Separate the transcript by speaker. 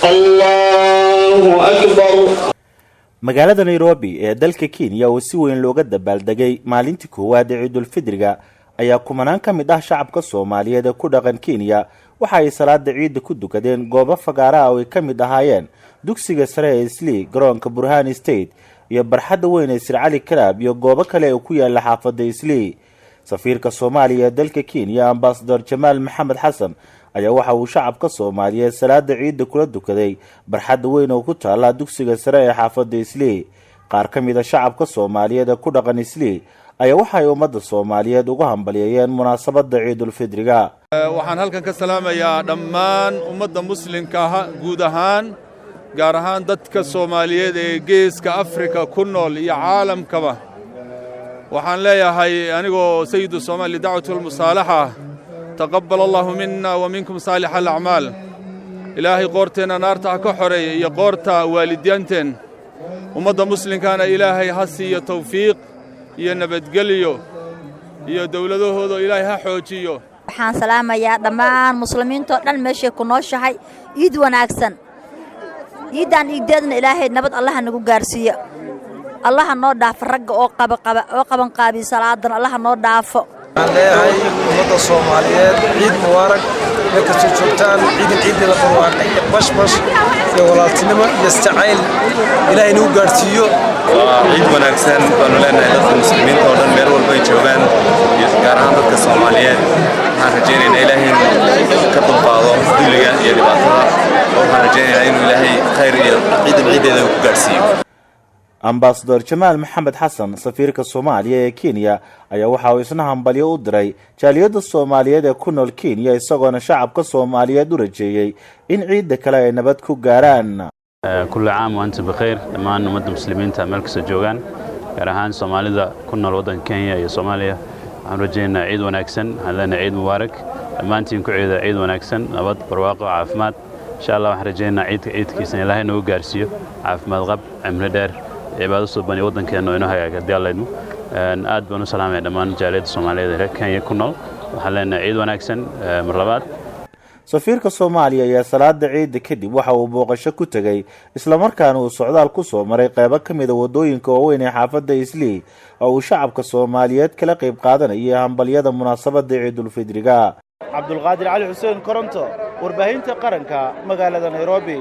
Speaker 1: الله أكبر.
Speaker 2: magaalada Nairobi ee dalka Kenya oo si weyn looga dabaaldegay maalintii koowaad ee Ciidul Fidriga ayaa kumanaan ka mid ah shacabka Soomaaliyeed ee ku dhaqan Kenya waxa ay salaada ciid ku dukadeen goobo fagaara ah oo ay ka mid ahaayeen dugsiga sare ee Islii, garoonka Burhan State iyo barxadda weyn ee Sir Ali Club iyo goobo kale oo ku yaala xaafadda Islii. safiirka Soomaaliya ee dalka Kenya Ambassador Jamal Maxamed Xasan ayaa waxa uu shacabka Soomaaliyeed salaada ciid kula dukaday barxadda weyn oo ku taala dugsiga sare ee xaafadda Islii. qaar ka mid ah shacabka Soomaaliyeed ee ku dhaqan Islii ayaa waxa ay ummadda Soomaaliyeed ugu hambalyeeyeen munaasabadda Ciidul Fidriga.
Speaker 3: waxaan halkan ka salaamayaa dhammaan ummadda muslimka guud ahaan gaar ahaan dadka Soomaaliyeed ee geeska Afrika ku nool iyo caalamkaba. waxaan leeyahay anigoo sayyidu Soomaali dacwatul musaalaha تقبل الله منا ومنكم صالح الأعمال. إلهي قورتنا نارتها كحري يا قورتا والدينتن ومضى مسلم كان إلهي حسي توفيق يا نبت قليو يا دولته هذا إلهي حوجيو.
Speaker 4: waxaan salaamayaa dhammaan muslimiinta oo dhan meesha ku nooshahay ciid wanaagsan. ciidan igdeedna ilaahay nabad Allah nagu gaarsiiyo. Allah noo dhaafo rag oo qaban qaabi salaadan Allah noo dhaafo.
Speaker 5: leeyahay ummadda Soomaaliyeed ciid mubaarak marka soo joogtaan ciid la barwaaqay bash iyo walaaltinimo iyo istacayl ilaahay inuu gaarsiiyo
Speaker 6: ciid wanaagsan baan leenahay dadka muslimiinta oo dhan meel walba ay joogaan iyo gaar ahaan dadka Soomaaliyeed waxaan rajaynaynaa ilaahay ka dulqaado dulliga iyo dhibaatada waxaan rajaynaynaa inuu ilaahay khayr iyo ciideeda ku gaarsiiyo.
Speaker 2: Ambassador Jamal Maxamed Xasan safiirka Soomaaliya ee Kenya ayaa waxa uu isna hambalyo u diray jaaliyadda Soomaaliyeed ee ku nool Kenya isagoona shacabka Soomaaliyeed u rajeeyay in ciidda kale ay nabad ku gaaraan.
Speaker 7: kullu caam wa antum bikhair dhammaan ummadda muslimiinta meel kasta joogaan gaar ahaan Soomaalida ku nool waddanka Kenya iyo Soomaaliya waxaan rajaynaynaa ciid wanaagsan halana ciid mubaarak dhammaantiin ku ciida ciid wanaagsan nabad barwaaqo caafimaad insha Allah waxaan rajaynaynaa ciidkiisa Ilaahay noo gaarsiiyo caafimaad qab cimri dheer cibaado soo bani waddankeena inoo hagaaga diyaaleedmo aad baan u salaamay dhammaan jaaliyadda Soomaaliyeed ee Kenya ku nool waxaan leenahay ciid wanaagsan mar labaad.
Speaker 2: safiirka Soomaaliya ayaa salaada ciid kadib waxa uu booqasho ku tagay isla markaana uu socdaal ku soo maray qaybo ka mid ah wadooyinka waaweyn ee xaafadda Islii oo uu shacabka Soomaaliyeed kala qayb qaadanayay hambalyada munaasabadda Ciidul Fidriga. Cabdulqaadir Cali Xuseen Koronto warbaahinta qaranka magaalada Nairobi.